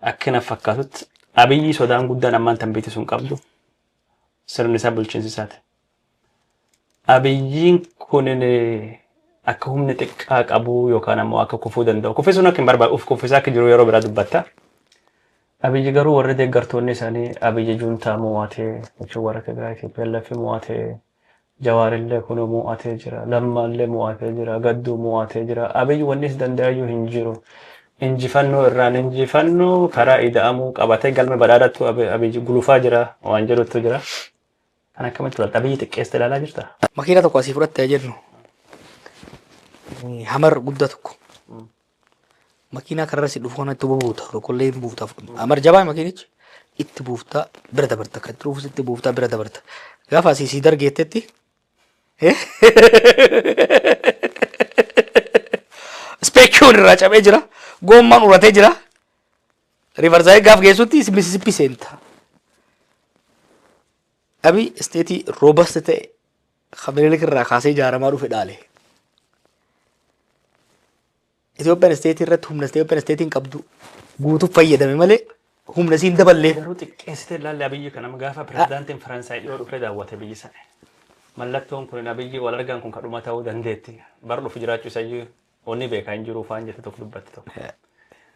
akkana fakkaatutti abiyyi sodaan guddaan ammaan tanbiiti sun qabdu sirni isaa bulchiinsi isaati. Abiyyiin kunin akka humna xiqqaa qabu yookaan ammoo akka kufuu danda'u. Kufee sun akka hin barbaadu uf kuffisaa akka jiru yeroo biraa dubbatta. Abiyyi garuu warri deeggartoonni isaanii abiyyi juuntaa mo'atee jechuun warra Tigraay TPLF mo'atee Jawaarillee kun mo'atee jira. Lammaallee mo'atee jira. Gadduu mo'atee jira. Abiyyi wannis danda'ayyuu hin jiru. Injifannoo irraan injifannoo karaa ida'amuu qabatee galma badhaadhattu abiyyi gulufaa jira waan jedhutu jira. Kan akkamitti fudhatta abiyyi xiqqeessa ilaalaa jirta? Makiina tokko asii fudhattee jennu hamar guddaa tokko makiinaa karra si dhufu kana itti buuta tokkollee hin buuftaaf hamar jabaa makiinichi itti buuftaa bira dabarta kan dhufu itti buuftaa bira dabarta gaafa asii si dargeettetti speekiyoon irraa cabee jira goommaan uratee jira rivarsaayii gaaf geessutti Mississippi seenta. Abi isteetii roobasti ta'e Hamilelik irraa kaasee ijaaramaa dhufe dhaale. Itoophiyaan isteetii irratti humna Itoophiyaan isteetiin qabdu guutuuf fayyadame malee humna siin daballee. Garuu xiqqeessitee ilaalle abiyyi kana gaafa pirezidaantiin Faransaay dhiyoo dhufee daawwate biyyi sana. Mallattoon kun abiyyi wal argaan kun kadhuma ta'uu dandeetti. Bara dhufu jiraachuu isayyuu onni beekaa hin jiru faan jette tokko dubbatti tokko.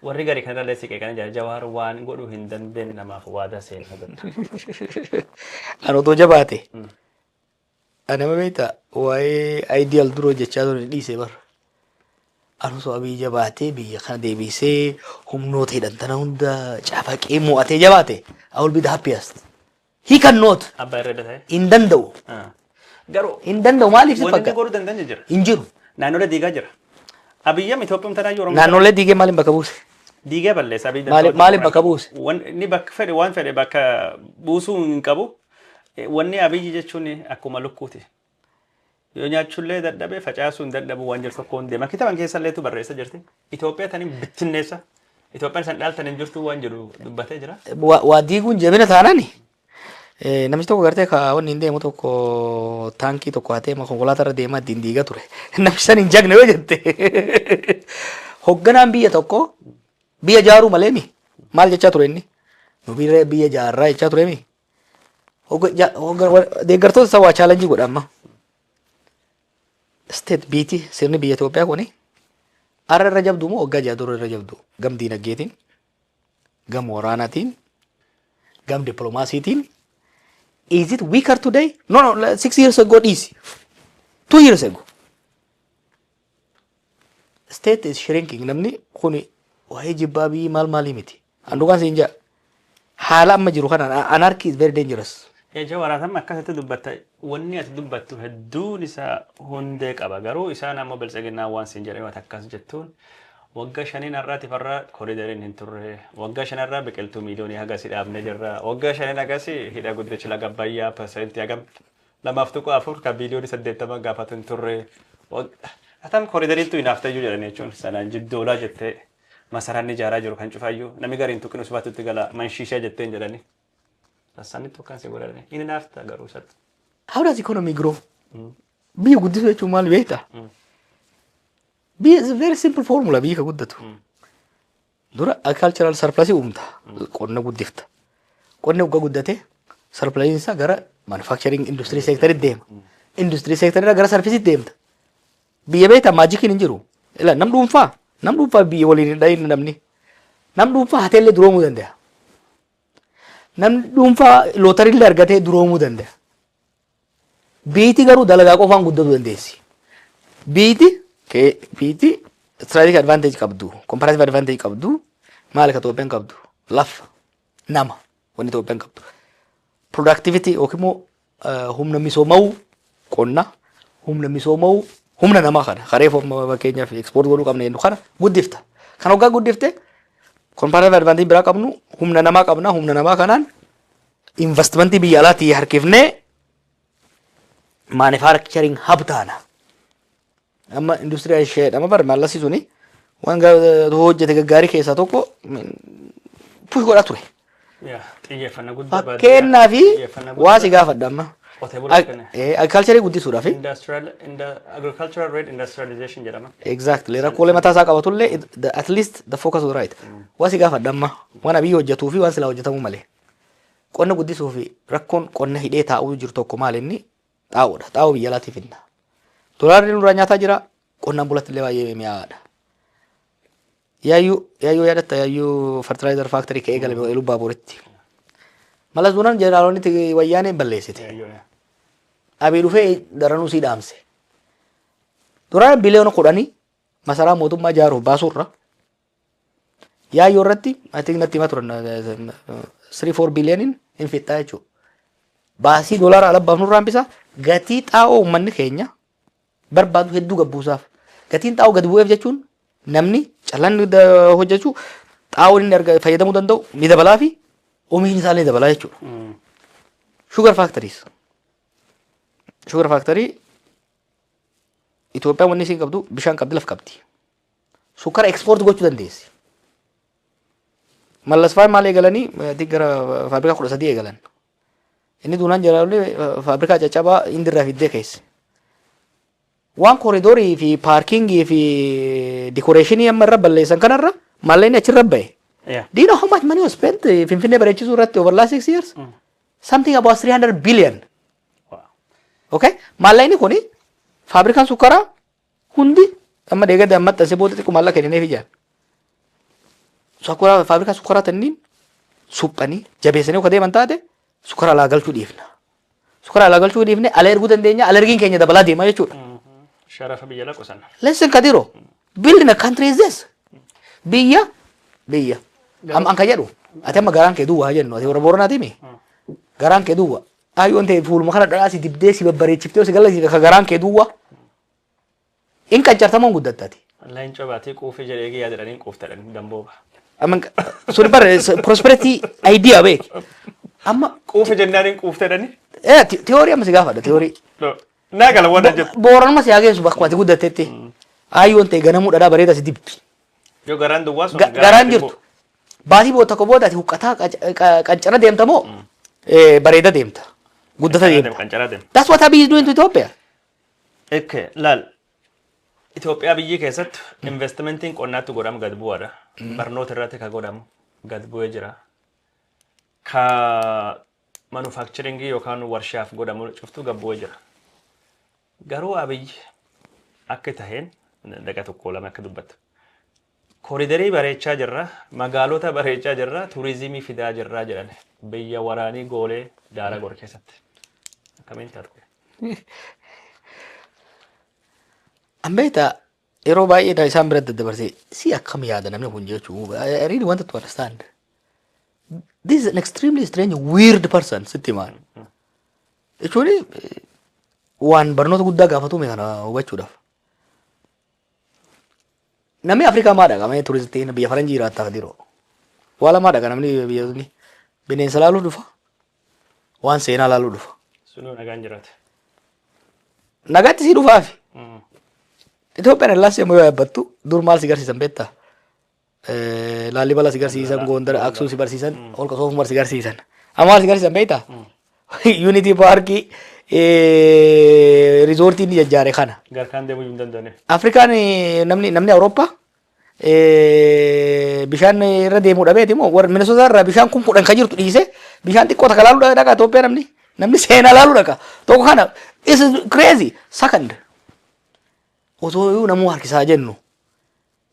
Warri gari kana illee siqee kana Jawaar waan godhuu hin dandeenye namaaf waadaa seenaa godha. An otoo jabaate. Anama beektaa waa'ee ayidiyaal duroo jechaa ture dhiisee bara. An osoo abiyyi jabaatee biyya kana deebisee humnoota hidhantana hunda caafaqee mo'atee jabaate I will be the happiest. He cannot. Abbaa irra ta'e. Hin danda'u. Garuu hin danda'u maaliif si fakkaata? Wanti godhuu danda'an jira. Hin jiru. Naannolee diigaa jira. Abiyyam Itoophiyaa tanaa yoo naannolee diigee maaliin bakka buuse? Diigee balleessa abiyyi. Maaliin bakka buuse? Inni bakka fedhe waan fedhe bakka buusuu hin qabu. Wanni abiyyi jechuun akkuma lukkuuti. Yoo nyaachuullee dadhabee facaasuu hin dadhabu waan jiru tokko hundeema. Kitaaba keessallee tu barreessa jirti. Itoophiyaa taniin bittinneessa. Itoophiyaan san dhaaltan hin jirtu waan jedhu dubbatee jira. Waa diiguun jabina taanaani. Namichi tokko gartee wanni hin deemu tokko taankii tokko hatee konkolaataa irra deemaa ittiin diigaa ture. Namichi san hin jagne yoo jette. Hogganaan biyya tokko biyya jaaruu malee maal jechaa ture inni? Nu biyya jaarraa jechaa ture mi? Deeggartoota isaa waa chaalenjii godha amma. State biiti sirni biyya Itoophiyaa kuni arra irra jabdu moo waggaa ja'a dura irra jabdu? Gam diinagdeetiin, gam waraanaatiin, gam dippiloomaasiitiin. Is it weaker today? No, 6 years ago easy. 2 years ago. State is shrinking. Namni kuni waa'ee jibbaa biyyi maal miti. Andugaan siin jaa. Haala amma jiru kana anarchy is very dangerous. Ejaa waraatama akkasitti dubbatta wanni ati dubbattu hedduun isaa hundee qaba. Garuu isaan ammoo bilchaginaa waan siin jedhee waan akkas jettuun waggaa 5 irraati farra koridariin hin turre. Waggaa 5 irraa biqiltuu miiliyoonii hagas dhaabne jirra. Waggaa 5 hagas hidha guddicha laga Abbayyaa persentii hagam 2.4 ka biiliyoonii 80 gaafatu hin turre. Atam koridariitu hinaaf ta'uu jedhan jechuun sanaan jiddoolaa jettee masaraan ijaaraa jiru kan cufaayyuu namni gariin tuqin usbaatutti gala manshiishaa jetteen jedhani. Sannitu kan si godhani. Inni naaf ta'a garuu isatti. How does economy grow? Biyya guddisuu jechuun maal beektaa? It's a very simple formula biyya ka guddatu. Dura agricultural surplus uumta. Qonna guddifta. Qonni waggaa guddate surplus isaa gara manufacturing industry sector deema. Industry sector irraa gara service deemta. Biyya beektaa maajikiin hin jiru. Ila nam dhuunfaa biyya waliin hin dhayin namni. Nam dhuunfaa hateellee duroomuu danda'a. Nam dhuunfaa lootarillee argatee duroomuu danda'a. Biiti garuu dalagaa qofaan guddatu dandeessi. Biiti strategic advantage qabdu, comparative advantage qabdu, maal akka Itoophiyaan qabdu, lafa, nama, wanni Itoophiyaan qabdu. Productivity yookiin immoo humna misoomawuu qonna, humna misoomawuu humna namaa kana, kareef fakkeenyaaf export godhuu qabna jennu kana guddifta. Kan hoggaa guddifte comparative advantage biraa qabnu humna namaa qabna, humna namaa kanaan investmentii biyya alaatii harkifnee manufacturing hub taana. Amma industrial shade amma bar mallasi suni waan hojjete gaggaarii keessaa tokko push godhaa ture. Xiyyeeffannaa guddaa fakkeenyaa fi waa si gaafadha amma Qotee bulaa kenne. Agriculture guddisuudhaaf. Agricultural rate industrialization jedhama. Exactly. Rakkoolee mataa isaa qabatullee at least the focus was right. Waan gaafadha amma waan abiyyi hojjetuu fi waan silaa hojjetamuu malee. Qonna guddisuu fi rakkoon qonna hidhee taa'uu jiru tokko maal inni xaa'oodha. Xaa'oo biyya alaatiif hinna. Dolaarri nurraa nyaataa jira qonnaan bulatti illee baay'ee mi'aadha. Yaayyuu yaadatta yaayyuu fertilizer factory ka'ee galame lubbaa booritti. Malas Duunaan jeneraalonni wayyaaneen balleessite. Abii dhufee daranuu sii dhaamse. Duraan biliyoona 10 masaraa mootummaa ijaaruuf baasurra yaayyoo irratti I think natti hima turan 3-4 biliyooniin hin fixxaa jechuudha. Baasii doolaara alabbaaf nurraa hambisa gatii xaa'oo uummanni keenya barbaadu hedduu gabbuusaaf. Gatiin xaa'oo gadi bu'eef jechuun namni callaan hojjechuu xaa'oo inni fayyadamuu danda'u ni dabalaa fi oomishni isaallee dabalaa jechuudha. Sugar factories. Sugar factory Itoophiyaan wanni isiin qabdu bishaan qabdi laf qabdi. Sukkara export gochuu dandeessi. Mallasfaan maal eegalanii gara faabrikaa 13 eegalan. Inni Duunaan jeneraalonni faabrikaa caccabaa indirraa fiddee keesse. Waan kooriidoorii fi paarkingii fi dikoreeshinii amma irra balleessan kanarra maalleen achirra ba'e. Do you know how much money was spent Finfinnee bareechisuu irratti over last 6 years? Something about 300 billion. Okay? Maalleen kuni faabrikaan sukkaraa hundi amma deeggarda maxxansee booda xiqqoo maallaqa kennineef ijaan. Faabrikaan sukkaraa tanniin suphanii jabeessanii akka deeman taate sukkara alaa galchuu dhiifna. Sukkara alaa galchuu dhiifne ala erguu dandeenya alergiin keenya dabalaa deema jechuudha. Sharafa biyya laqusan. Listen Kadiro, building a country is this. Biyya. Am ka jedhu ati amma garaan kee duwwaa jennu ati warra Booranaati mi? Garaan kee duwwaa. Ayyoon ta'e fuuluma kana dhadhaa si dibdee si babbareechiftee si galasi ka garaan kee duwwaa. In qancartamuun guddattaati. Laan cobaatee quufee jedhee yaadadhanii quuftadhanii dambooba. Amma suni bare prosperity idea beek. Amma quufee jennaaniin quuftadhanii. Teoorii amma si gaafadha teoorii. Naa gala waan jettu. Booranuma si hageessu bakka ati guddattetti. Ayyoon ta'e ganamuu dhadhaa bareeda si dibdi. Yo garaan duwwaa sun garaan jirtu. Baasii boota ko booda ati huqqataa qancara deemta moo bareeda deemta. Guddata deemta. That's what Abiy is doing to Ethiopia. Okay, laal. Itoophiyaa biyyi keessatti investmentiin qonnaatti godhamu gad bu'aadha. Barnoota irratti ka godhamu gad bu'ee jira. Ka manufacturingii yookaan warshaaf godhamu cuftuu gad bu'ee jira. Garuu Abiy akka taheen daga tokko lama akka dubbattu. Kooriidarii bareechaa jirra, magaalota bareechaa jirra, turizimii fidaa jirra jedhan biyya waraanii goolee daara gor keessatti. Akkamiin taatu? Ambeeta yeroo baay'ee isaan bira daddabarsee si akkam yaada namni kun jechuu I really wanted to understand. This is an extremely strange, weird person sitti maal. Jechuun waan barnoota guddaa gaafatume kana hubachuudhaaf. Namni Afrikaa maadha qamee turistiin biyya faranjii jiraattaa diroo. Waa lamaadha kan namni biyyoonni bineensa laaluu dhufa. Waan seenaa laaluu dhufa. Sunuu nagaan jiraate. Nagaatti sii dhufaafi. Itoophiyaan allaas yommuu yaabbattu dur maal si garsiisan beektaa? Laalibala si garsiisan, Gondar, Aksuu si barsiisan, Holqa Soofumar si garsiisan. Amma maal si garsiisan beektaa? Unity Parkii rizoortii inni jajjaare kana. Garkaan deemuu hin danda'ane. Afrikaan namni Awurooppaa bishaan irra deemuu dhabeeti moo warra Minnesota irraa bishaan kun 10 kan jirtu dhiise bishaan xiqqoo takka laaluu dhaqa Itoophiyaa namni seenaa laaluu dhaqa. Tokko kana is crazy. Second osoo namuu harkisaa jennu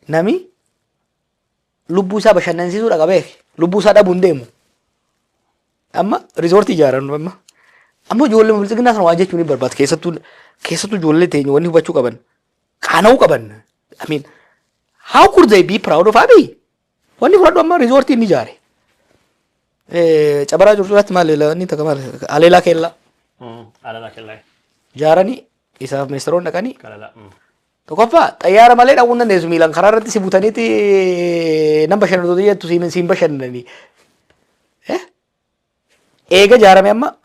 nami lubbuu isaa bashannansiisuu dhaqa beek lubbuu isaa dhabuun deemu. Amma rizoortii ijaaran amma ijoollee bilchiginaa sana waan jechuun ni barbaada keessattuu ijoollee teenya wanni hubachuu qaban qaana'uu qaban. I mean how could they be proud of Abiy? Wanni fudhadhu amma rizoortii inni ijaare. Cabaraa curcuraatti maal inni takka maal aleelaa keellaa. Aleelaa keellaa. Ijaaranii isaaf ministeeronni dhaqanii. Tokkoffaa xayyaara malee dhaquu hin dandeessu miilaan karaa irratti si butaniiti nan bashannantoota jettu siin bashannananii. Eega ijaarame amma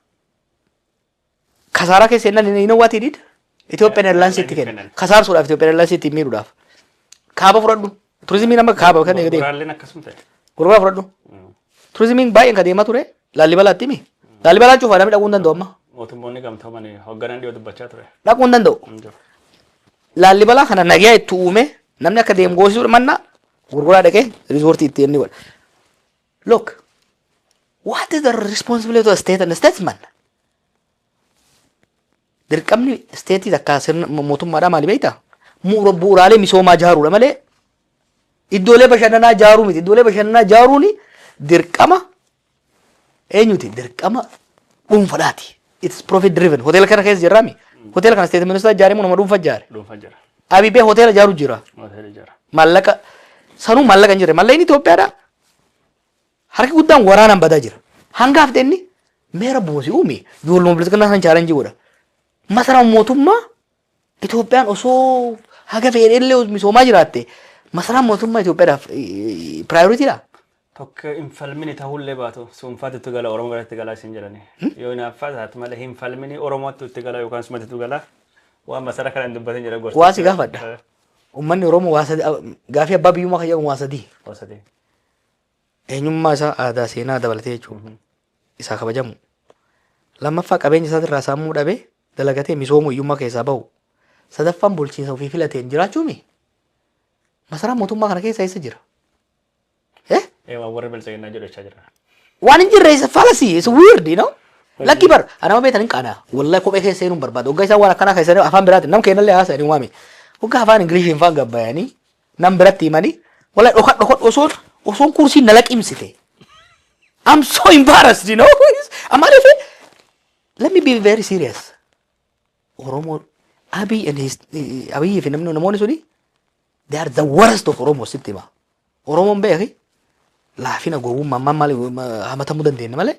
kasaaraa keessa inni you know what he did? Ethiopian Airlines itti kenna. Kasaarsuudhaaf Ethiopian Airlines itti miidhuudhaaf. Kaaba fudhadhu. Turizimiin amma kaaba kan eegate. Gurguraaleen akkasuma ta'e. Gurguraa fudhadhu. Turizimiin baay'een kan deemaa ture Laalibalaatti mi? Laalibalaan cufa namni dhaquu hin danda'u amma. mootummoonni gamtoomanii hoogganan dhiyoo dubbachaa ture. Dhaquu hin danda'u. Laallibalaa kana nagaa itti uume namni akka deemu goosisuu mannaa gurguraa dhaqee riizoortii itti inni godha. Look, what is the responsibility of a state and a statesman? Dirqamni isteetii takka sirna mootummaadhaa maali beektaa? Bu'uuraalee misoomaa ijaaruudha malee iddoolee bashannanaa ijaaruu miti. Iddoolee bashannanaa ijaaruuni dirqama eenyuti? Dirqama dhuunfaadhaati. It's profit driven. Hoteela kana keessa jirraami. Hoteela kana state minister ijaaree nama dhuunfa ijaare. Dhuunfa jira. Abibee hoteela ijaaru jira. Hoteela ijaara. Maallaqa sanuu maallaqa hin jirre. Mallaqni Itoophiyaadhaa harki guddaan waraanaan badaa jira. Hangaaf ta'inni meera buusii uume ijoollee bilisummaa san chaalenjii godha. Masaraan mootummaa Itoophiyaan osoo haga fedheellee misoomaa jiraatte masaraan mootummaa Itoophiyaadhaaf piraayoriitiidha. Tokko infalmini ta'ullee baatu suunfaatti itti gala Oromoo galatti galaa isin jedhani. Yoo hinaaffaa taate malee hinfalmini Oromootti itti gala yookaan sumatti itti gala waan masara kana hin dubbatin jedha gorsa. Waasi gaafadha. Uummanni Oromoo waa sadii gaafii abbaa biyyummaa kan jedhamu waa sadii. Waa sadii. Eenyummaa isaa aadaa seenaa dabalatee jechuudha. Isaa kabajamu. Lammaffaa qabeenya isaatirraa saamuu dhabee dalagatee misoomuu hiyyummaa keessaa bahu. Sadaffaan bulchiinsa ofii filateen jiraachuumi. Masaraan mootummaa kana keessa eessa jira? Waan warri bilchaginaa jedhachaa jira. Waan hin jirre isa fallacy is weird, you know? Lakki bar anama beetan hin qaana. Wallahi kophee keessa seenuun barbaada. Hoggaa isaa waan akkanaa keessanii afaan biraatti nam keenyallee haasa'anii waame. Hoggaa afaan Ingiliishiin faan gabbayanii nam biratti himanii wallahi dhokot osoon kursiin nala qimsite. I'm so embarrassed, you know? Let me be very serious. Oromo Abiy and his Abiy fi namoonni suni they are the worst of Oromo sittima. Oromoon beeki laafina gowwummaa maali hamatamuu dandeenya malee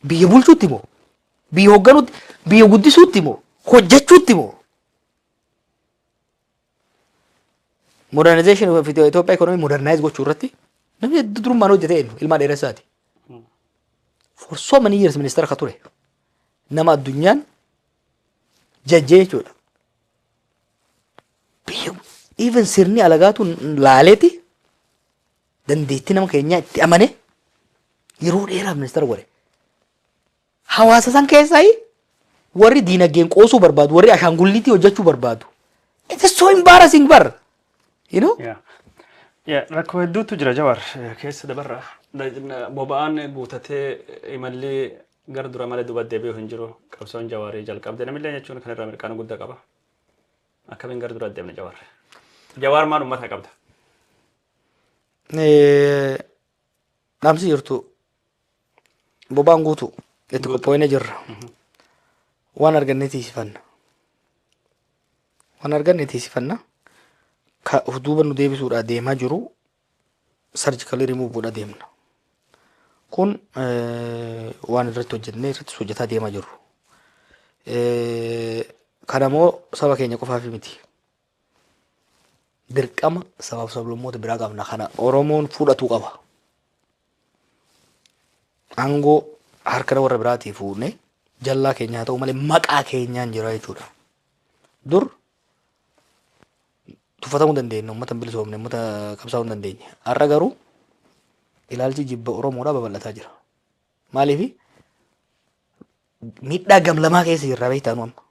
biyya bulchuutti moo biyya hoogganuutti biyya guddisuutti moo hojjechuutti moo modernization of Ethiopia economy modernize gochuu irratti namni durummaan hojjete eenyu ilmaa dheeressaati. For so many years ministeera ka ture nama addunyaan jajjee jechuudha. Even sirni alagaatu laaleeti dandeettii nama keenyaa itti amane yeroo dheeraaf ministeera godhe. Hawaasa san keessaa warri diinagdeen qoosuu barbaadu, warri ashaangulliitii hojjechuu barbaadu. It is so embarrassing bar. You know? Rakkoo hedduutu jira Jawaar keessa dabarra. Boba'aan guutatee imalli gara dura malee duba deebi'uu hin jiru. Qabsoon Jawaarii jalqabde namillee jechuun kan irraa mirqaan guddaa qaba. Akkamiin gara dura deemne Jawaar? Jawaar maal uummata qabda? Dhaamsi jirtu boba'aan guutu itti qophoofnee jirra. Waan arganne tiisifanna. Waan arganne tiisifanna. Ka of duuba nu deebisuudhaa deemaa jiru sarjikali rimuuvuudha deemna. Kun waan irratti hojjennee irratti hojjetaa deemaa jirru. Kanammoo saba keenya qofaaf miti. Dirqama sabaaf sablammoota biraa qabna. Kana Oromoon fudhatuu qaba. Aangoo harka warra biraatii fuudhee jallaa keenyaa ta'u malee maqaa keenyaan jira jechuudha. Dur tuffatamuu dandeenya, uummata hin bilisoomne, uummata qabsaa'uu hin dandeenya. Har'a garuu ilaalchi jibba Oromoodhaa babal'ataa jira. Maaliif miidhaa gamlamaa keessa jirra beektaanu amma.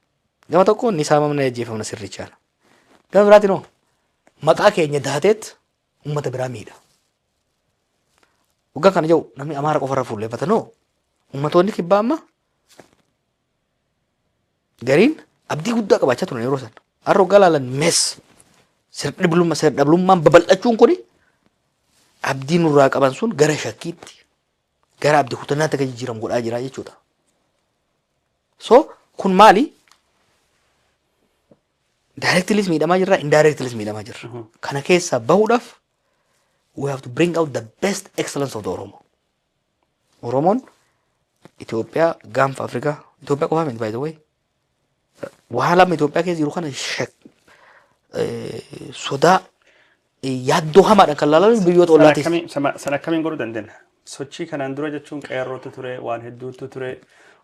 Gama tokkoon ni saamamna ajjeefamna sirrichaan. Gama biraatiin hoo maqaa keenya daateet uummata biraa miidha. Waggaa kana jiru namni Amaara qofarra fuulleeffatan hoo uummatoonni kibbaa amma gariin abdii guddaa qabaachaa turan yeroo san. Har'a waggaa laalan mees sirna-dhablummaan babal'achuun kuni abdii nurraa qaban sun gara shakkiitti gara abdii kutannaatti akka jijjiiramu godhaa jira jechuudha. So kun maali? Directly miidhamaa jirra, indirectly miidhamaa jirra. Kana keessaa bahuudhaaf we have to bring out the best excellence of the Oromo. Oromoon Itoophiyaa gaanfa Afrikaa Itoophiyaa qofaa miti by the way. Waan lama Itoophiyaa keessa jiru kana sodaa yaaddoo hamaadhaan kan laalan biyyoota ollaatis. Sana akkamiin godhuu dandeenya? Sochii kanaan dura jechuun qeerrootu ture, waan hedduutu ture,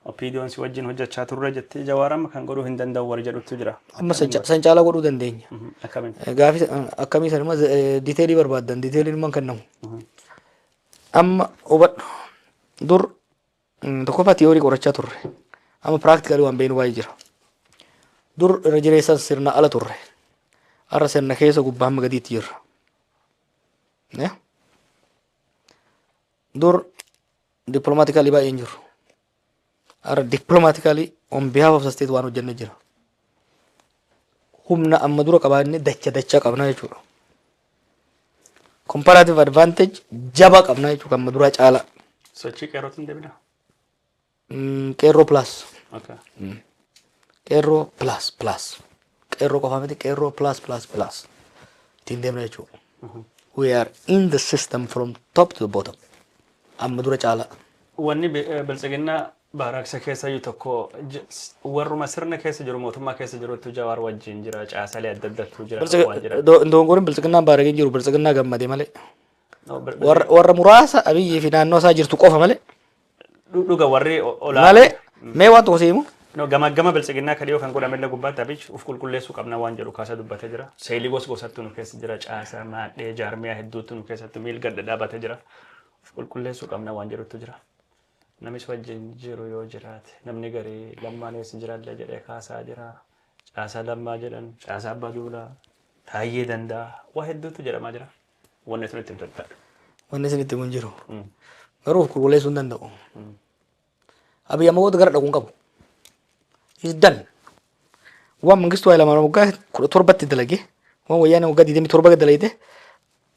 opiidiyoon si wajjin hojjechaa turre jettee Jawaar amma kan godhuu hin danda'u warri jedhutu jira. Amma san caalaa godhuu dandeenya. Akkamiin? Gaafii akkamii san immoo diiteelii barbaaddan diiteeliin immoo kennamu. Amma hubadhu dur tokkoffaa tiyoorii qorachaa turre. Amma practically waan beenu baay'ee jira. Dur irra jireessan sirna ala turre. Arra sirna keessa gubbaa hamma gadiitti jirra. Dur diplomatically baay'ee hin jiru. Arra diplomatically on behalf of the state waan hojjennee jira. Humna amma dura qabaanne dacha qabna jechuudha. Comparative advantage jaba qabna jechuudha amma dura caala. Sochii qeerrootiin deebina. Qeerroo plus. Okay. Qeerroo plus. Qeerroo qofa miti qeerroo plus. Ittiin deemna jechuudha. We are in the system from top to the bottom. Amma dura caala. Wanni biltsiginnaa baraaksa keessa iyyuu tokko warruma sirna keessa jiru mootummaa keessa jirutu Jawaar wajjin jira caasalee adda addaatu jira waan jira. Doongoon biltsiginnaan baarageen jiru biltsiginnaa gammadee malee. Warra muraasa Abiyyi fi naannoo isaa jirtu qofa malee. Dhuga warri olaa. Malee mee waan tokko siimu. No gama biltsiginnaa kadhiyoo kan godhamelle gubbaatti Abiyyi uf qulqulleessuu qabna waan jedhu kaasa dubbatee jira. Seelii gosattu nu keessa jira caasa maadhee jaarmiyaa hedduutu nu keessatti miilga dhadhaabatee jira. Uf qulqulleessuu qabna waan jedhutu jira. Namis wajjin jiru yoo jiraate namni garii lammaan eessa jiraallee jedhee kaasaa jira. Caasaa lammaa jedhan caasaa abbaa duulaa taayyee danda'a waa hedduutu jedhamaa jira. Wanni sun itti himtadha. Wanni sun itti hin jiru. Garuu qulqulleessuu hin danda'u. Abiyyi amma wanta gara dhaquun qabu. Is done. Waan mangistuu Hayilamaariyaam waggaa 17 dalage waan wayyaanee waggaa 27 dalagde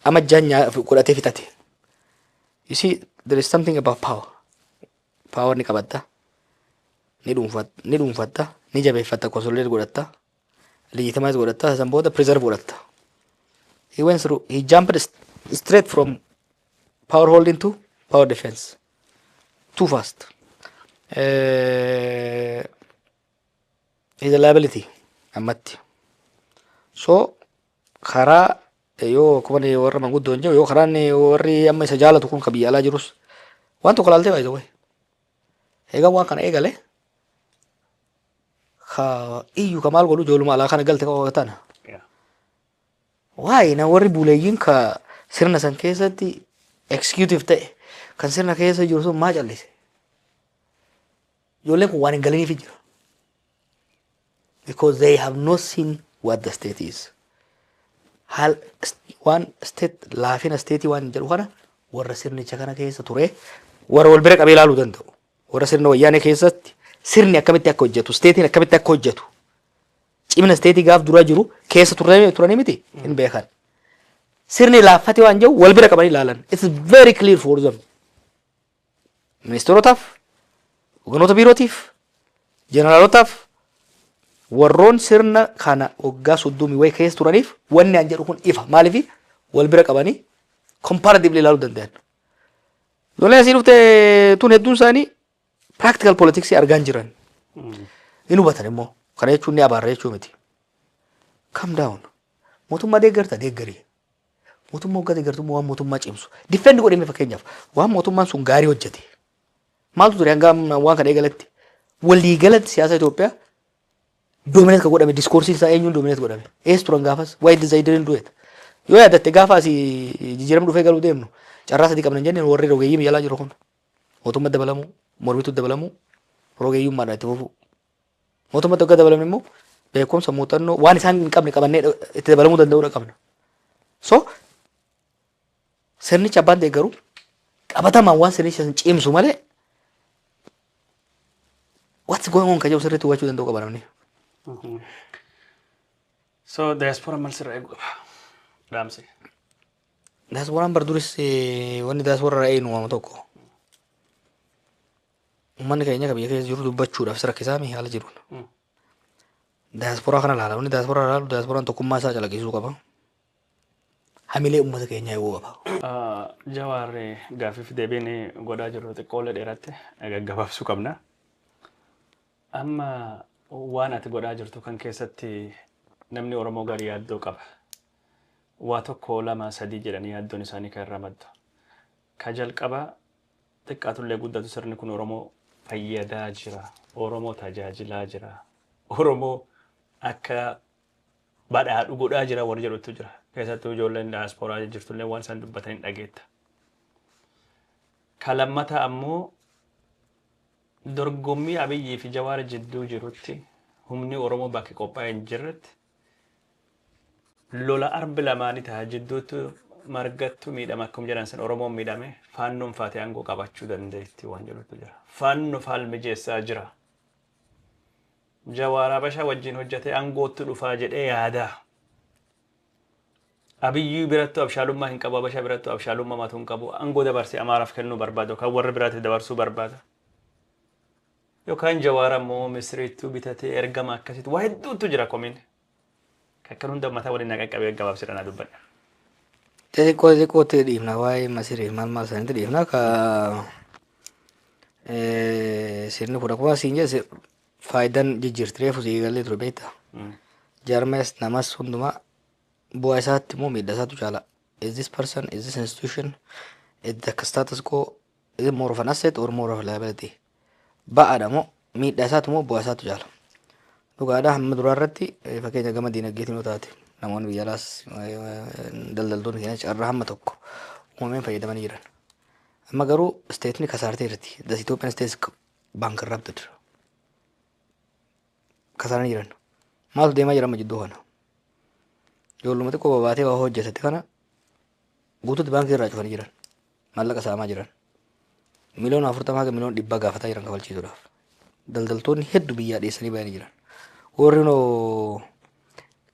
amma jaanyaa godhatee fixate. You see there is something about power. Power ni qabatta. Ni dhuunfatta. Ni jabeeffatta. Consolidate godhatta. Legitimize godhatta. San booda preserve godhatta. He went through. He jumped straight from power holding to power defense. Too fast. He's a liability. Ammatti. So karaa yoo kuma warra manguddoon jiru yoo karaan warri amma isa jaalatu kun kabiyya alaa jirus waan tokko laaltee baay'ee way. Egaa waan kana eegale iyyuu ka maal godhu ijooluma alaa kana galte qaba tana. Waa'ee na warri buleeyyiin ka sirna san keessatti executive ta'e kan sirna keessa jiru sun maa callise. Ijoolleen kun waan hin galiniif jira. Because they have not seen what the state is. Waan state laafina state waan jedhu kana warra sirnicha kana keessa ture warra wal bira qabee ilaaluu danda'u. Warra sirna wayyaanee keessatti sirni akkamitti akka hojjetu, steetiin akkamitti akka hojjetu. Cimina steetii gaaf duraa jiru keessa turanii miti hin beekan. Sirni laaffate waan jiru wal bira qabanii ilaalan. It's very clear for them. Ministeerotaaf, hogganoota biirootiif, jeneraalotaaf warroon sirna kana waggaa 30 wayi keessa turaniif wanni an jedhu kun ifa. Maaliif wal bira qabanii comparatively ilaaluu danda'an. Lolee asii dhufte tun hedduun isaanii practical politics argaan jiran. Hin hubatan immoo kana jechuun ni abaarra jechuu miti. Calm down. Mootummaa deeggarta deeggarii. Mootummaa waggaa deeggartu waan mootummaa cimsu. Defend godhame fakkeenyaaf waan mootummaan sun gaarii hojjete. Maaltu ture hanga waan kana eegalatti walii galatti siyaasa Itoophiyaa dominate ka godhame discoursiin isaa eenyuun dominate godhame. Ees turan gaafas why they didn't do it. Yoo yaadatte gaafa asii jijjiiramni dhufee galuu deemnu carraa sadii qabna jenneen warri rogeeyyii yaalaa jiru kun mootummaa dabalamuu mormituu dabalamuu rogeeyyummaadhaan itti fufuu. Mootummaa tokko dabalamne immoo beekumsa muuxannoo waan isaan hin qabne qabannee itti dabalamuu danda'uudha qabna. So sirnicha abbaan deeggaru qabatamaan waan sirnicha cimsu malee what's going on ka jedhu sirriitti hubachuu danda'u qaba namni. So diaspora maal sirraa eegu qaba? Dhaamsi. Diasporaan barduris wanni diaspora irraa eegnu waan tokko. Uummanni keenya biyya keessa jiru dubbachuudhaaf isa rakkisaa mi haala jiruun. Diasporaa kana laala. Wanni diasporaa laalu diasporaan tokkummaa isaa calaqqisiisuu qaba. Hamilee uummata keenyaa eeguu qaba. Jawaar gaaffiif deebiin godhaa jiru xiqqoolee dheeraatti gaggabaabsuu qabna. Amma waan ati godhaa jirtu kan keessatti namni Oromoo garii yaaddoo qaba. Waa tokko lama sadii jedhanii yaaddoon isaanii kan irraa maddu. Ka jalqaba xiqqaatullee guddatu sirni kun Oromoo fayyadaa jira. Oromoo tajaajilaa jira. Oromoo akka badhaadhu godhaa jira warra jedhutu jira. Keessattuu ijoolleen diaasporaa jirtullee waan isaan dubbatan dhageetta. Ka lammataa ammoo dorgommii Abiyyii fi Jawaar jidduu jirutti humni Oromoo bakki qophaa'ee hin jirretti lola arbi lamaanii ta'a jidduutti margattu miidhama akkuma jedhan san Oromoon miidhame faannoon faatee aangoo qabachuu dandeetti waan jedhutu jira. Faannoo faal mijeessaa jira. Jawaar Habashaa wajjin hojjetee aangootti dhufaa jedhee yaada. Abiyyii birattu abshaalummaa hin qabu, Habashaa birattu abshaalummaa matuu hin qabu. Aangoo dabarsee Amaaraaf kennuu barbaadu, kan warra biraatti dabarsuu barbaada. Yookaan Jawaar ammoo Misiriittuu bitatee ergama akkasitti waa hedduutu jira komiin. Kan hunda mataa waliin naqaqqabee gabaabsidhaan dubbadha. xixiqqootti dhiifna waa'ee Masirii maal sanitti dhiifna ka sirni kun akkuma siin jedhe faayidaan jijjiirtiree fusii galee ture beektaa. Jaarmees namas hundumaa bu'aa isaatti immoo miidhaa isaatu caala. Is this person, is this institution, is the status quo, is it more of an asset or more of a liability? Ba'aadha moo miidhaa isaatu moo bu'aa isaatu caala. Dhugaadhaa hamma duraa irratti fakkeenya gama diinagdeetiin yoo taate namoonni biyya alaas daldaltoonni keenya carraa hamma tokko uumameen fayyadamanii jiran. Amma garuu isteetni kasaartee jirti. The Ethiopian state is bankrupted. Kasaaranii jiran. Maaltu deemaa jira amma jidduu kana? Ijoolluma xiqqoo babaatee waa hojjetate kana guutuutti baankii irraa cufanii jiran. Maallaqa saamaa jiran. Miliyoona 40 haga miliyoona 100 gaafataa jiran kafalchiisuudhaaf. Daldaltoonni hedduu biyyaa dhiyeessanii bayanii jiran. Warri noo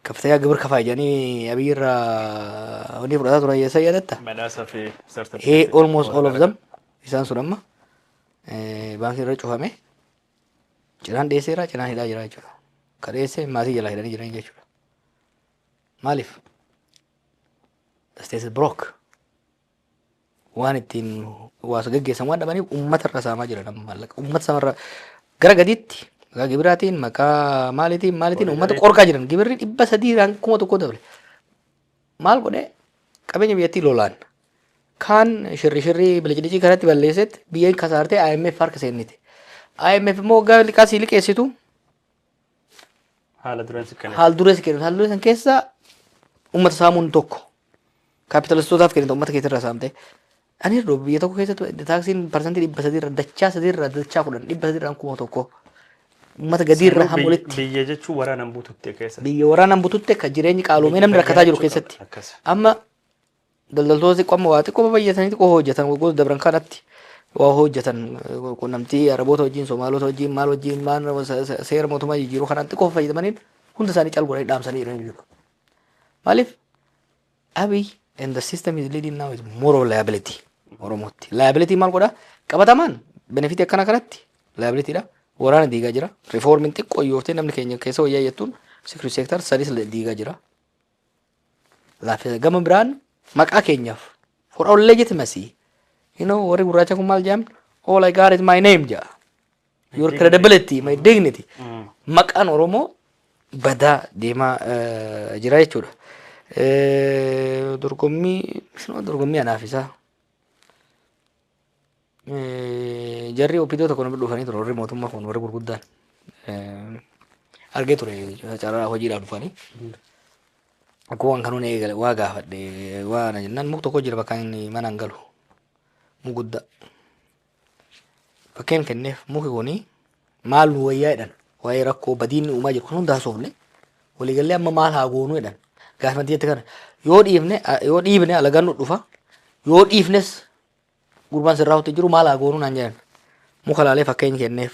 kaftaya gibir kafaa jedhanii Abiy irraa wanni fudhataa turan yeessa yaadatta? Badhaasaa fi certificate. Almost all of them isaan sun amma baankii irra cufame cinaan dhiyeesseera cinaan hidhaa jira jechuudha. Ka dhiyeesse maatii jalaa hidhanii jiran jechuudha. Maaliif? The state is broke. Waan ittiin waasa gaggeessan waan dhabaniif uummata irra saamaa jiran amma maallaqa. Uummata samarra gara gadiitti maqaa gibiraatiin maqaa maalitiin uummata qorqaa jiran gibirri 300 kuma tokko dabale. Maal godhee qabeenya biyyattii lolaan kaan shirri bilicicii kanatti balleessetti biyyeen kasaartee IMF harka seennite. IMF immoo waggaa liqaasii liqeessitu haala dureessi kennitu. Haala dureessan keessaa uummata saamuun tokko kaapitaalistootaaf kennitu uummata keessatti irraa saamte. Ani irraa biyya tokko keessatti taaksiin parsantii 300 irra dachaa 10 irra dachaa 10 300 irraan kuma tokko. Uummata gadii irra hamulitti. Biyya jechuun waraanaan bututte keessatti. Biyya waraanaan bututte kan jireenyi qaaloomee namni rakkataa jiru keessatti. Amma daldaltoota xiqqoo amma waa xiqqoo baay'atanii xiqqoo hojjetan waggoota dabran kanatti waa hojjetan quunnamtii Araboota wajjin Somaalota wajjin maal wajjin maal seera mootummaa jijjiiruu kanaan xiqqoo fayyadamaniin hunda isaanii calquranii dhaamsanii jiran. Maaliif? Abiy and the system is leading now is more of liability. Oromootti. Liability maal godhaa? Qabatamaan benefitii akkana kanatti liabilityidha. Waraana diigaa jira. Reformiin xiqqoo yooftee namni keenya keessa wayyaa jettuun security sector sadis diigaa jira. Laaffisa gama biraan maqaa keenyaaf for our legitimacy. You know warri gurraacha kun maal jedhamu? All I got is my name jaa. Your credibility, my dignity. Maqaan Oromoo badaa deemaa jira jechuudha. Dorgommii anaaf isaa. Jarri opiidoo tokko namni dhufanii ture warri mootummaa kun warri gurguddaan argee ture carraa hojiidhaaf dhufanii akkuma waan kanuun eegale waa gaafadhe waan jennaan muka tokko jira bakka inni mana hin galu muka guddaa fakkeen kenneef muki kuni maal nu wayyaa jedhan waa'ee rakkoo badiin uumaa jiru kan hundaa soofne waliigallee amma maal haa goonuu jedhan gaafamtii jette kana yoo dhiifne alagaan nu dhufa yoo dhiifnes gurbaan sirraa hotti jiru maal haa goonuu naan jedhan muka laalee fakkeenya kenneef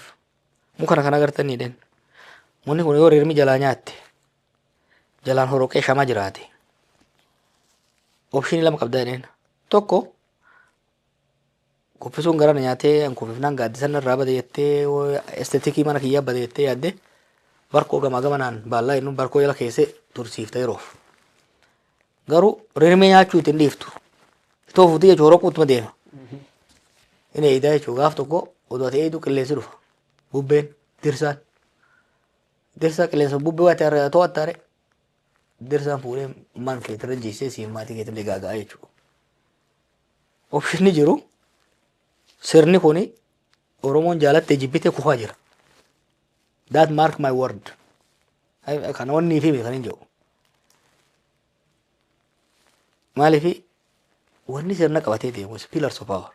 muka kana agartanii den munni kun yoo rirmi jalaa nyaatte jalaan horoqee shamaa jiraate opshinii lama qabda jedheen tokko kuffisuun garana nyaatee kuffifnaan gaaddisan irraa bade jettee esteetikii mana kiyyaa bade jettee yaadde barkoo gamaa gamanaan baallaa jennuun barkoo jala keessee tursiifte yeroof garuu rirmee nyaachuu ittiin dhiiftu itoo fuutii jechuu horoquutuma deema inni eeyidaa jechuu gaaf tokko oduu ati eeyiduu qilleensi dhufa bubbeen dirsaa qilleensa bubbee waa ta'e to'attaare dirsaan fuudhee man keetirra jiisee siin maatii keetirra gaaga'a jechuudha. Opshinni jiru sirni kuni Oromoon jaalattee jibbitee kufaa jira. That mark my word. Kana wanni fi kan hin jiru. Maaliif wanni sirna qabatee deemu pillars of power.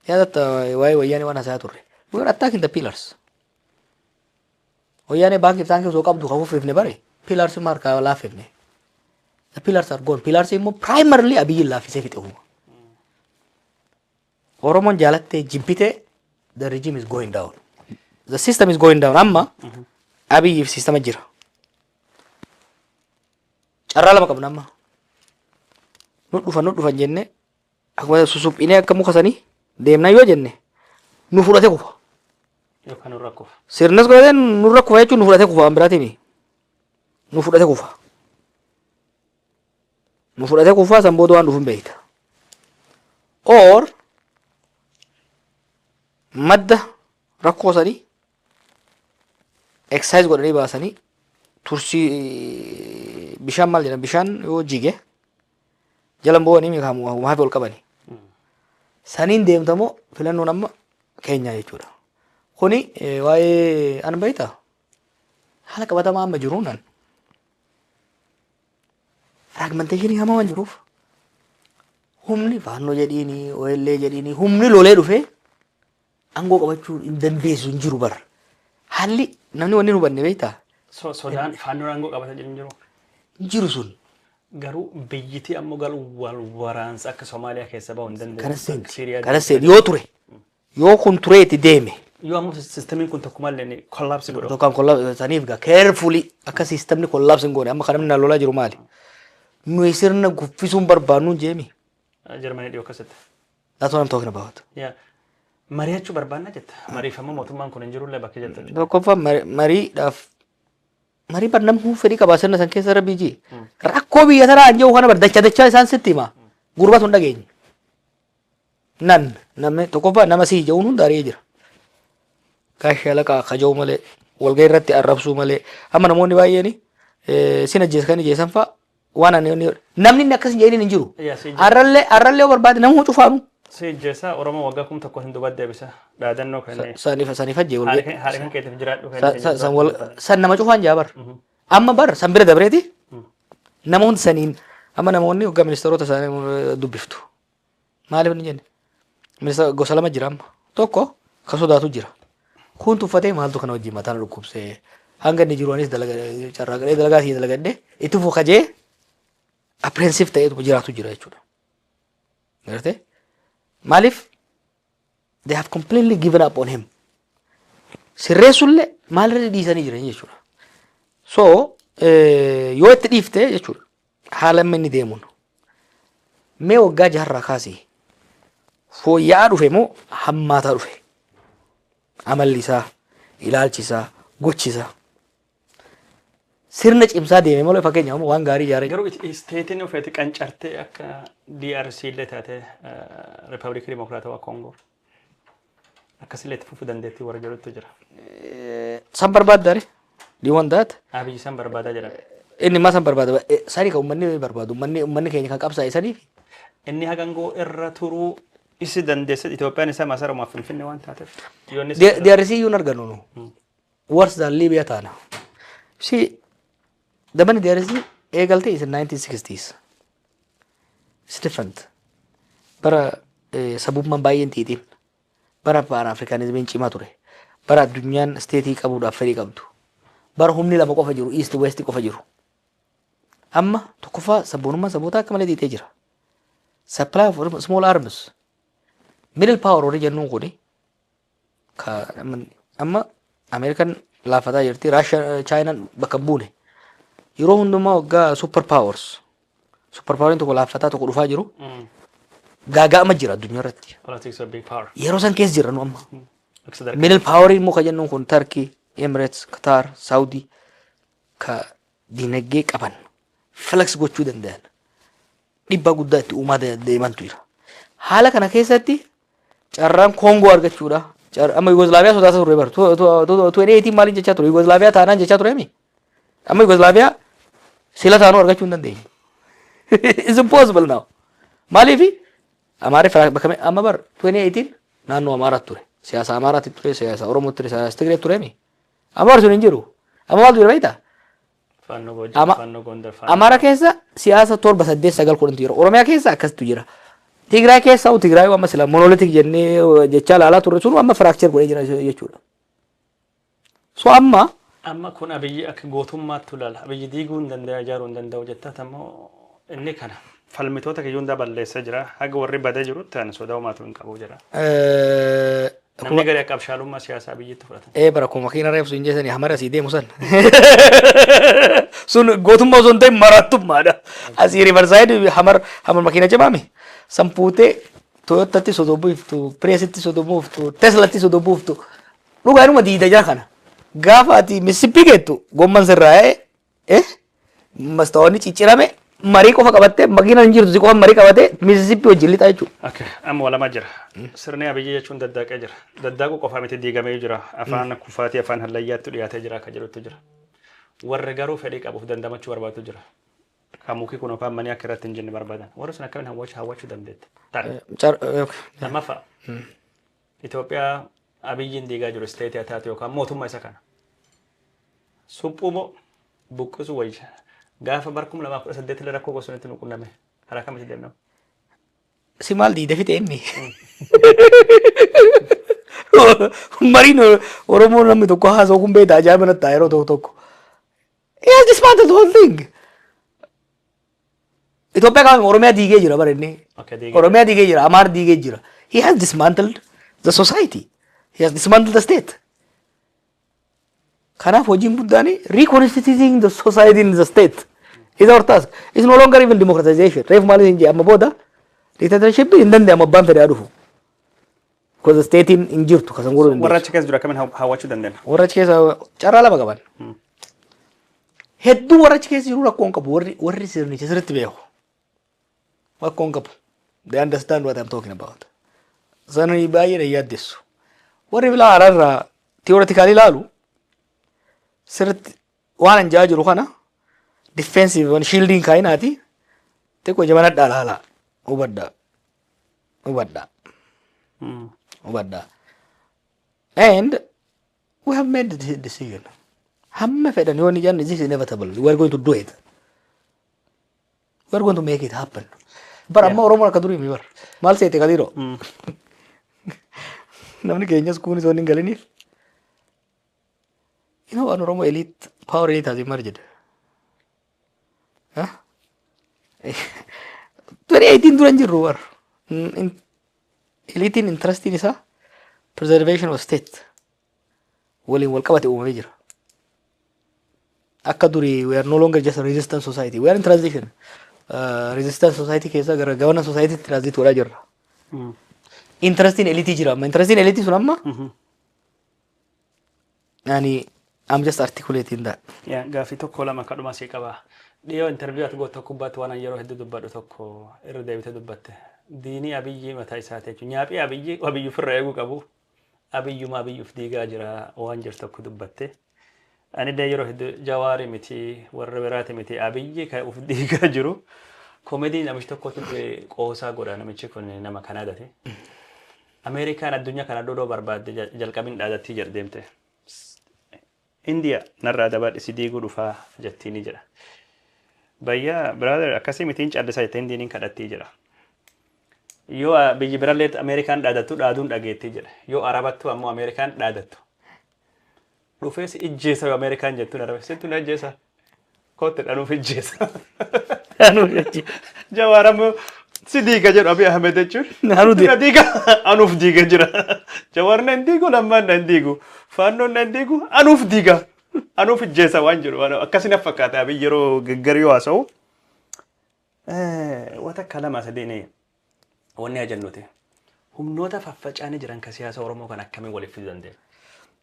Yaadatta waa'ee wayyaanii waan hasaa turre. We were attacking the pillars. Oyane bank if thank you so come to Kafu Fifne Bari. Pillars mark laugh. The pillars are gone. Pillars are primarily Abiy laugh is it. Oromon Jalate Jimpite, the regime is going down. The system is going down. Amma Abiy system ajira. Charrala makam nama. Not dufa jenne. Aku susup ini akamu kasani. Demna yo jenne. Nufurate kufa. Yookaan nurra kufa. Sirnas godheen nurra kufa jechuun nufurate kufa biraatini. Nufurate kufa. Nufurate kufa san booda waan dhufun beekta. Or madda rakkoo sanii exercise godhanii baasanii tursii bishaan maal jedhan bishaan yoo jige jalan bo'anii meekaamu maafi ol qabani. Saniin deemtamoo filannoon amma keenya jechuudha. Kuni waa'ee an beektaa haala qabatamaa amma jiruunan fragmentation hamaa waan jiruuf humni faannoo jedhiini OLA jedhiini humni lolee dhufee angoo qabachuu hin dandeessu hin jiru bar. Haalli namni wanni nu banne beektaa. Sodaan faannoon aangoo qabata jedhu hin jiru. Hin jiru sun. Garuu biyyittii ammoo galuu wal waraansa akka Somaaliyaa keessa bahu hin dandeessu. Kana seeni yoo ture yoo kun tureeti deeme. Yoo ammoo sistemiin kun tokko malee kollaapsi godhu. Tokkaan kollaapsi saniif gaa carefully akka sistemni kollaapsi hin goone amma kan namni lolaa jiru maali? Nuyi sirna guffisuun barbaannu jeemi. Jarmanii dhiyoo akkasitti. That's what I'm talking about. Mari'achuu barbaanna jetta. Mariifama mootummaan kun hin jirullee bakka jetta. Tokkoffaa mariidhaaf marii barnamuu fedhii qabaa sirna san keessa rabbii jii. Rakkoo biyya tanaa anjoo kana bar dachaa isaan sitti hima. Gurbatu hin dhageenye. Namni tokkoffaa nama sii ja'uun hunda ari'ee jira. Kaashee laqaa kaja'u malee walgahii irratti arrabsuu malee amma namoonni baay'een sina jeeskan jeesan fa'a waan ani namni akkas hin jedhin hin jiru. Arrallee yoo barbaade namuu cufaanu. Si jeesa Oromoo waggaa kum tokko hin dubbadde deebisa. Dhaadannoo kanneen. Saniif ajjee walgahii. Haala kan keetiif jiraadhu. San nama cufaan jaabar. Amma bar san bira dabreeti. Nama hundi saniin amma namoonni waggaa ministeerota isaanii dubbiftu. Maaliif ni jenne? Ministeera gosa lama jira amma. Tokko ka sodaatu jira. Kun tuffatee maaltu kana wajjin mataan dhukkubsee hanga inni jiruunis carraaqadhee dalagaa sii dalagadhee itti fufajee apprehensive ta'eetu jiraatu jira jechuudha. Gartee? Maaliif? They have completely given up on him. Sirreessullee maalirra dhiisanii jiran jechuudha. So yoo itti dhiifte jechuudha haala amma inni deemuun mee waggaa jaharraa kaasee fooyya'aa dhufe moo hammaataa dhufe? Amalli isaa, ilaalchi isaa, gochi isaa. Sirna cimsaa deeme malee fakkeenyaaf waan gaarii ijaaree. Garuu isteetiin ofeetti qancartee akka DRC illee taate Riippaabilikii Dimokiraatawaa Koongoo akkasillee itti fufuu dandeettii warra jedhutu jira. San barbaaddaare? Do you want that? Abiyyi san barbaadaa jedha. Inni maa san barbaada? Sanii kan uummanni barbaadu uummanni keenya kan qabsaa'e saniif. Inni hagangoo irra turuu isi dandeessa Itoophiyaan isaa masaramuuf Finfinnee waan taateef. DRC iyyuu arganu nu. Worse than Libya taana. See, the money DRC eegalte is in 1960s. It's different. Bara sabummaan baay'een tiitiin. Bara Pan-Africanismiin cimaa ture. Bara addunyaan steetii qabuudhaaf fedhii qabdu. Bara humni lama qofa jiru, East West qofa jiru. Amma tokkoffaa sabboonummaan saboota akka malee tiitee jira. Supply of small arms. Middle power warri jennuun kuni amma American laafataa jirti, Russia, China bakka buune. Yeroo hundumaa waggaa super powers. Super poweriin tokko laafataa tokko dhufaa jiru. Gaaga'ama jira addunyaa irratti. Politics of big power. Yeroo san keessa jirra nu amma. Middle poweriin muka jennuun kun Turkey, Emirates, Qatar, Saudi ka dinagdee qaban flex gochuu danda'an. Dhiibbaa guddaa itti uumaa deemantu jira. Haala kana keessatti carraan Koongoo argachuudha. Amma Yugoslavia sodaata ture bar. 2018 maaliin jechaa ture? Yugoslavia taanaan jechaa ture mi? Amma Yugoslavia sila taanuu argachuu hin dandeenye. It's impossible now. Maaliif? Amaaree bakka amma bar 2018 naannoo Amaaraatti ture. Siyaasa Amaaraatti ture, siyaasa Oromootti ture, siyaasa Tigreetti ture mi? Amaar sun hin jiru. Amma maaltu jira beektaa? Amaara keessa siyaasa 7, 8, 9 kudhantu jira. Oromiyaa keessa akkasitu jira. Tigraay keessa Tigraay amma sila monolitik jennee jecha laalaa turre sun amma firaakchar godhee jira jechuudha. So amma kun abiyyi akka gootummaatti ilaala. Abiyyi diiguu hin danda'a ijaaruu hin danda'u jettaa ammoo inni kana falmitoota kiyyuun balleessa jira. Haga warri badee jirutti ani sodaa homaatu hin qabu jira. Namni gadi akka abshaalummaa siyaasaa biyyitti fudhatan. Bara kuma makiina reebsu hin jeesanii hamara asii deemu san. Sun gootummaa osoo hin ta'in marattummaadha. Asii rivarsaayid hamar makiina cimaame. Sampuutee Toyotatti sodoo buuftu, Pireesitti sodoo buuftu, Teslatti sodoo buuftu. Dhugaa inuma diida jira kana. Gaafa ati Mississippi geettu gomman sirraa'ee mastaawwanni ciccirame marii qofa qabattee makiina hin jirtu si qofa marii qabatee Mississippi wajjin lixaa jechuudha. Okay, amma walama jira. Sirni abiyyi jechuun daddaaqee jira. Daddaaquu qofa miti diigamee jira. Afaan kufaatii afaan hallayyaatti dhiyaatee jira akka jirutti jira. Warri garuu fedhii qabuuf dandamachuu barbaadu jira. Kamuki kun afaan manii akka irratti hin jenne barbaadan. Warri sun akkamiin hawwachuu dandeette. Lammaffaa Itoophiyaa abiyyiin diigaa jiru isteetii haa taatu yookaan mootummaa isa kana. Suphumoo buqqisu wayya. Gaafa barkum 2018 rakkoo gosoonni nu qunname. Karaa kamitti deemna? Si maal diide fite inni? Mariin Oromoo namni tokko haasa'u kun beektaa ajaa'iba natti yeroo tokko. He has dismantled the whole thing. Itoophiyaa kan Oromiyaa diigee jira bara inni. Oromiyaa diigee jira, Amaar diigee jira. He has dismantled the society. He has dismantled the state. Kanaaf hojiin guddaan reconstituting the society in the state is our task. It's no longer even democratization. Reef maaliif hin jee amma booda dictatorship hin danda'amu abbaan fedhaa dhufu. Because the state hin jirtu kasan godhuu dandeessu. Warra achi keessa jira akkamiin hawwachuu dandeenya? Warra achi keessa carraa lama qaban. Hedduu warra achi keessa jiru rakkoo hin qabu. Warri sirnicha sirriitti beeku. Rakkoo hin qabu. They understand what I'm talking about. Sananii baay'ee na yaaddeessu. Warri bilaa haraarraa theoretically ilaalu sirriitti waan anjaa jiru kana defensive shielding kaayinaati xiqqoo jabanadhaa laalaa hubadhaa. And we have made the decision. Hamma fedhan yoo ni janne this is inevitable. We are going to do it. We are going to make it happen. Bara amma Oromoo akka durii mi bar. Maal seete kaliiroo? Namni keenyas kunis waan hin galiniif. You know, an Oromo elite, power elite has emerged. Huh? 2018 duran jirru war. Elite interest in isa preservation of state. Waliin wal qabate uumamee jira. Akka durii we are no longer just a resistant society. We are in transition. Resistant society keessa gara governance society transit godhaa jirra. Interest in elite jira. Interest in elite sun amma yani I'm just articulating that. Yeah, gaafi tokko lama kadhuma si qaba. Dhiyoo interview ati goota kubbaatti waan yeroo hedduu dubbadhu tokko irra deebite dubbatte. Diinii abiyyi mataa isaati jechuun nyaaphii abiyyi ofirraa eeguu qabu. Abiyyuma abiyyuuf diigaa jira waan jirtu tokko dubbatte. Ani dee yeroo hedduu jawaari miti warra biraati miti abiyyi kan uf diigaa jiru. Koomedii namichi tokkotu qoosaa godha namichi kun nama Kanaadaati. Ameerikaan addunyaa kana dhodoo barbaadde jalqabiin dhaadatti jedhamte. India narraa dabaadhisi diiguu dhufaa jettiini jedha. Bayyaa brother akkasii mitiin callisaa jettee indiiniin kadhattii jedha. Yoo biyyi birallee Ameerikaan dhaadattu dhaaduun dhageettii jedha. Yoo Arabattu ammoo Ameerikaan dhaadattu. Dhufees ijjeesa yoo Ameerikaan jettuun Arabsitti na ijjeesa. Kootti dhanuuf ijjeesa. Jawaarammoo si diiga jedhu Abiy Ahmed jechuun. Anuuf diiga jira. Jawaarna hin diigu lammaan hin diigu. Faannoon hin diigu anuuf diiga. Anuuf ijjeesa waan jiru. Akkasina fakkaata Abiy yeroo gaggar yoo haasa'u. Wata kalama sadeenee wanni ajannuti. Humnoota faffacaanii jiran ka siyaasa Oromoo kan akkamiin waliif fiduu dandeenya.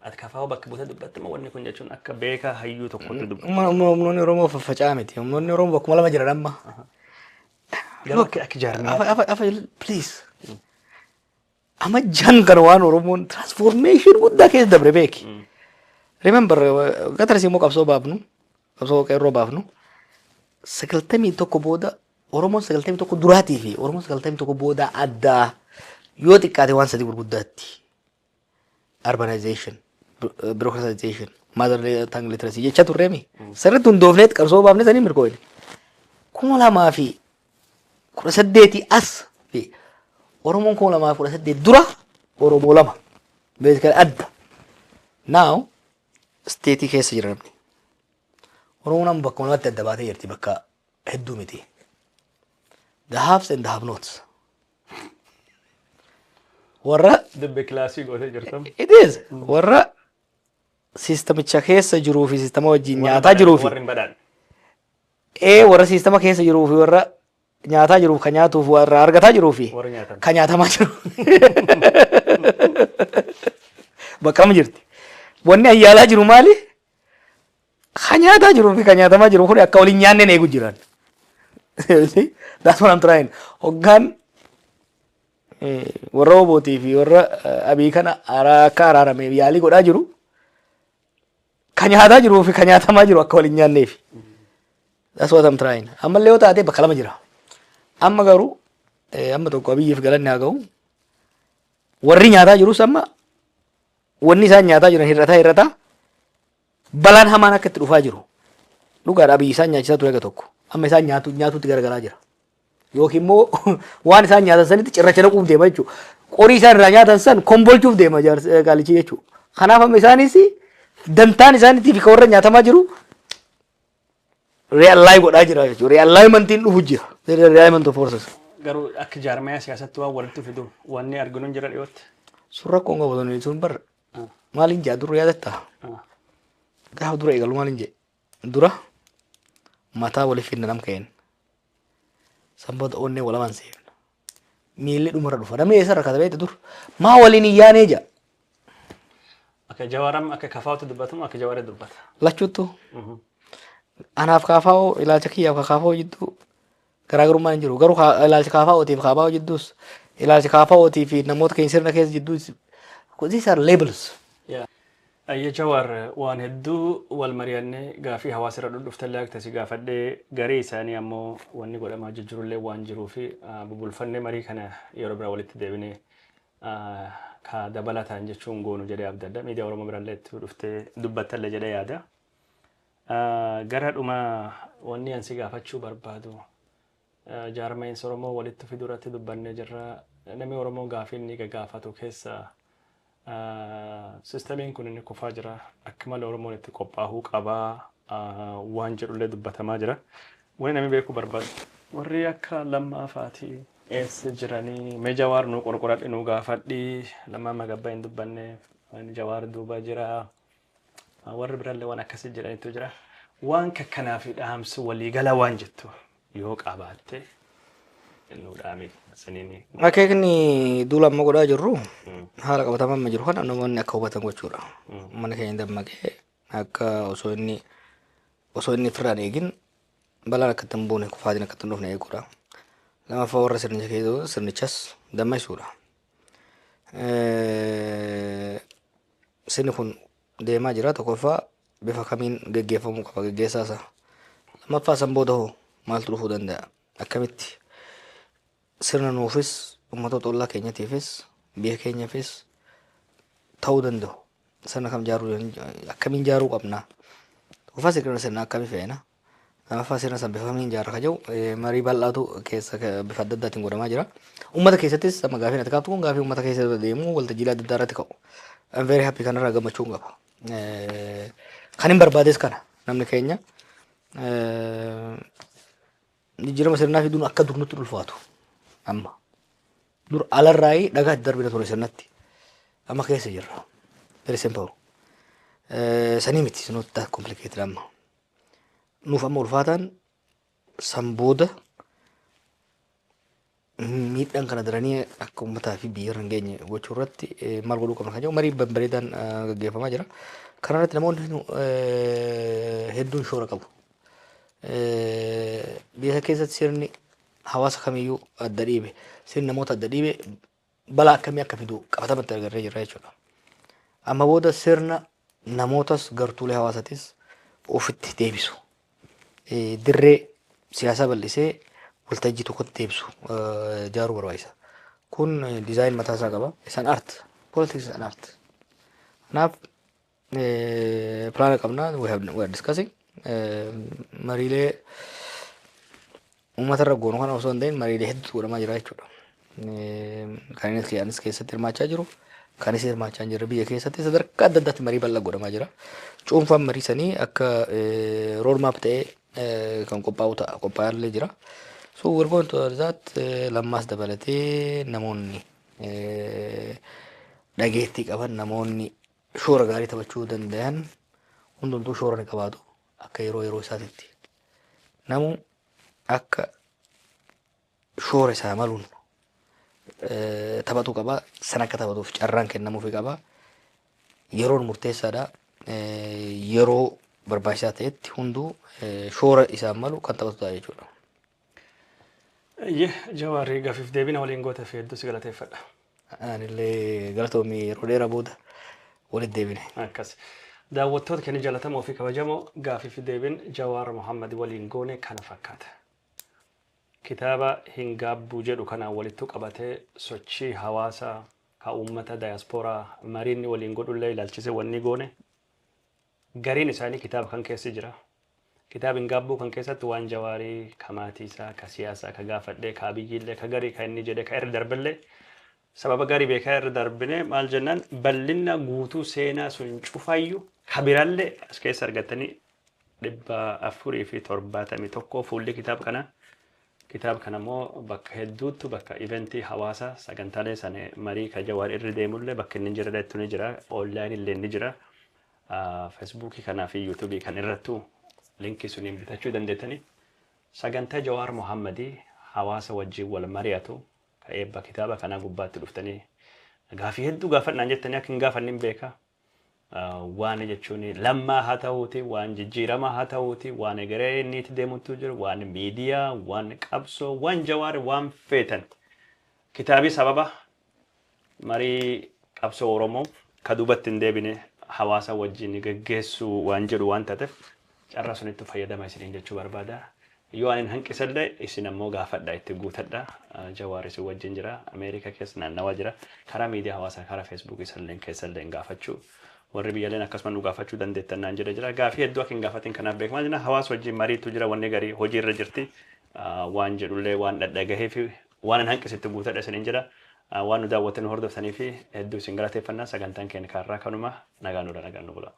Ati kafaa'u bakka buutee dubbatte wanni kun jechuun akka beekaa hayyuu tokkotti dubbatu. Humnoonni Oromoo faffacaa miti. Humnoonni Oromoo bakkuma lama jiran amma. Look, please. Amma jangan waan Oromoon transformation guddaa keessa dabre beeki. Remember, gata rasiimoo qabsoo baafnu, qabsoo qeerroo baafnu, 91 booda Oromoon 91 duraatii fi Oromoon 91 booda addaa yoo xiqqaate waan sadii gurguddaatti. Urbanization, bureaucratization, mother tongue literacy jecha turreemi. Sirriitti hundoofneet qabsoo baafne sanii mirkooyne. 2000 fi 18 as Oromoon kuma lamaa kudha saddeet dura Oromoo lama beekaa adda. Now steetii keessa jira namni. Oromoon amma bakka lamatti adda baatee jirti bakka hedduu miti. The haves and the have nots. Warra dubbe kilaasii gootee jirtam. it is warra siistamicha keessa jiruu fi siistama wajjin nyaataa jiruu fi warri hin badhaan. warra siistama keessa jiruu fi warra nyaataa jiruuf kan nyaatuuf warra argataa jiruu fi Warri nyaatan. kan nyaatamaa jiru. Bakka amma jirti. Wanni ayyaalaa jiru maali? Kan nyaataa jiruu fi kan nyaatamaa jiru kun akka waliin nyaanneen eegu jiran. That's what I'm trying. Hoggaan warra obootii fi warra abii kana akka araaramee yaalii godhaa jiru. Kan nyaataa jiruu fi kan nyaatamaa jiru akka waliin nyaanneef. That's what I'm trying. Ammallee yoo taate bakka lama jira. Amma garuu amma tokko abiyyiif galanni haa ga'u. Warri nyaataa jirus amma wanni isaan nyaataa jiran hir'ataa balaan hamaan akka itti dhufaa jiru. Dhugaadha abiyyi isaan nyaachisaa ture tokko. Amma isaan nyaatuutti garagaraa jira. Yookiin immoo waan isaan nyaatan sanitti cirracha dhaquuf deema jechuudha. Qorii isaan irraa nyaatan san kombolchuuf deema gaalichi jechuudha. Kanaaf amma isaanis dantaan isaaniitiif kan warra nyaatamaa jiru re'allaayi godhaa jira jechuudha. Re'allaayimantiin dhufu jira. Re'allaayimantii forces. Garuu akka jaarmaya siyaasatti waan walitti fidu wanni arginu hin jira dhiyootti. Suuraa Koongoo bosonii sun barra. Maaliin jaa dura yaadatta? Gaafa dura eegalu maaliin jee? Dura mataa waliif finna nam ka'een. Sanboota onnee walamaan seefna. Miilli dhumarra dhufa. Namni eessarra katabee dur maa waliin hin yaanee jaa? Akka jawaaram akka kafaawtu dubbatamu akka jawaaree dubbata. Lachuuttu. Anaaf kaafaa'oo ilaalcha kiyyaaf kaafaa'oo jidduu garaagarummaa hin jiru. Garuu ilaalcha kaafaa'ootiif kaafaa'oo jidduus ilaalcha kaafaa'ootii fi namoota keenya sirna keessa jidduus these are labels. Ayya jawaar waan hedduu wal mari'annee gaafii hawaasa irra dhuftallee akka tasi gaafadhee garee isaanii ammoo wanni godhamaa jijjiirullee waan jiruu fi bubulfannee marii kana yeroo biraa walitti deebinee ka dabalataan jechuun goonu jedhee abdadda miidiyaa Oromoo biraallee itti dhuftee dubbattallee jedhee yaada. Gara dhuma wanni ansi gaafachuu barbaadu jaarmayinsa Oromoo walitti fiduu irratti dubbannee jirra. Namni Oromoo gaafii inni gaafatu keessa sistemiin kun inni kufaa jira. Akka malee Oromoon itti qophaa'uu qabaa waan jedhullee dubbatamaa jira. Wanni namni beekuu barbaadu. Warri akka lammaafaati eessa jiranii mee jawaar nu qorqoradhe nu gaafadhi lammaa magabbaa hin dubbanne jawaar duuba jira. Warri biraallee waan akkasii jedhanitu jira. Waan kakkanaaf dhaamsa waliigala waan jettu yoo qabaatte nu dhaame saniini. Akeekni duula amma godhaa jirru haala qabatamaa amma jiru kana namoonni akka hubatan gochuudha. Mana keenya dammaqee akka osoo inni firraan eegin balaan akka hin buune kufaatiin akka hin dhufne eeguudha. Lamaffaa warra sirnicha keessoo sirnichas dammaqsuudha. Sirni kun deemaa jira tokkoffaa bifa kamiin geggeeffamuu qaba geggeessaasa. Lammaffaa san booda hoo maaltu dhufuu danda'a? Akkamitti sirna nuufis uummatoota ollaa keenyatiifis biyya keenyaafis ta'uu danda'u. Sirna kam akkamiin ijaaruu qabna? Tokkoffaa sirna akkamii fe'ena? Lammaffaa sirna san bifa kamiin ijaarra kan jedhu marii bal'aatu keessa bifa adda addaatiin godhamaa jira. Uummata keessattis amma gaafii natti kaaftu kun gaafii uummata keessa deemu waltajjiilee adda addaa irratti ka'u. I'm very happy kanarraa gammachuu qaba. Kan hin barbaades kana namni keenya jijjiirama sirnaa fiduun akka dur nutti ulfaatu amma dur alarraayii dhagaa itti darbina ture sirnatti amma keessa jirra. Very simple. Sanii miti sinutti ta'a complicated amma. Nuuf amma ulfaataan san booda miidhaan kana daranii akka uummataa fi biyya irra hin geenye gochuu irratti maal godhuu qabna kan jedhu marii bareedaan gaggeeffamaa jira. Kana irratti namoonni hedduun shoora qabu. Biyya keessatti sirni hawaasa kamiyyuu adda dhiibe sirni namoota adda dhiibe balaa akkamii akka fidu qabatamatti agarree jirra jechuudha. Amma booda sirna namootas gartuulee hawaasatis ofitti deebisu. Dirree siyaasaa bal'isee waltajjii tokkotti deebisu ijaaruu barbaachisa. Kun dizaayin mataa isaa qaba. Isaan art. Politics is an art. Kanaaf plan qabna we are discussing mariilee uummata irra goonu kana osoo hin ta'in mariilee hedduutu godhamaa jira jechuudha. kan inni keessatti hirmaachaa jiru kan isa hirmaachaa hin jirre biyya keessatti sadarkaa adda addaatti marii bal'aa godhamaa jira. Cuunfaan marii sanii akka roodmaap ta'ee kan qophaa'u ta'a qophaa'allee jira. So we're going to that lammaas dabalatee namoonni dhageettii qaban namoonni shoora gaarii taphachuu danda'an hundumtuu shoora ni qabaatu akka yeroo isaatiitti. Namu akka shoora isaa maluun taphatu qaba san akka taphatuuf carraan kennamuufi qaba. Yeroon murteessaadha. Yeroo barbaachisaa ta'etti hunduu shoora isaa malu kan taphatu ta'a jechuudha. Jawaarri gaafiif deebina waliin goota fi hedduu si galateeffadha. Anillee galatoomii yeroo dheeraa booda walitti deebine. Akkas. Daawwattoota keenya jaalatamoo fi kabajamoo gaafiif deebin Jawaar Muhammad waliin goone kana fakkaata. Kitaaba hin gaabbuu jedhu kanaan walitti qabatee sochii hawaasaa ka uummata daayaspooraa mariinni waliin godhullee ilaalchise wanni goone gariin isaanii kitaaba kan keessa jira. Kitaaba hin gaabbuu kan keessatti waan Jawaarii ka maatii isaa ka siyaasaa ka gaafadhee ka biyyiillee ka garii ka inni jedhe ka irra darbillee sababa garii beekaa irra darbine maal jennaan bal'ina guutuu seenaa sun cufayyu ka biraallee as keessa argattanii 471 fuulli kitaaba kana. Kitaaba kana immoo bakka hedduutti bakka eventii hawaasaa sagantaalee sana marii ka Jawaar irra deemullee bakka inni jira dheettu ni jira online illee ni jira Facebookii kanaa fi YouTubeii kan irrattu linkii suniin bitachuu dandeettanii sagantaa Jawaar Muhammadii hawaasa wajjin wal mari'atu ka eebba kitaaba kanaa gubbaatti dhuftanii gaafii hedduu gaafannaan jettanii akka hin gaafannin beeka. Waan jechuun lammaa haa ta'uuti waan jijjiiramaa haa ta'uuti waan egeree inni itti deemutu jiru waan miidiyaa waan qabsoo waan Jawaar waan feetan kitaabii sababa marii qabsoo Oromoo ka duubatti hin deebine hawaasa wajjin gaggeessuu waan jedhu waan taateef carraa sunitti fayyadama isiniin jechuu barbaada. Yoo ani hanqisallee isin ammoo gaafadha itti guutadha. Jawaar isin wajjin jira Ameerikaa keessa naannawaa jira karaa miidiyaa hawaasaa karaa Feesbuukii isallee keessallee gaafachuu. Warri biyyaaleen akkasumas nu gaafachuu dandeettannaan jira gaafii hedduu akka hin gaafatin kanaaf beekamaa jira hawaasa wajjin mariitu jira wanni garii hojii irra jirti waan jedhullee waan dhadhagahee fi waan hanqisitti guutadha isiniin jira waan nu daawwatan hordoftanii fi hedduu isin galateeffannaa sagantaan keenya kaarraa kanuma nagaan nu bula.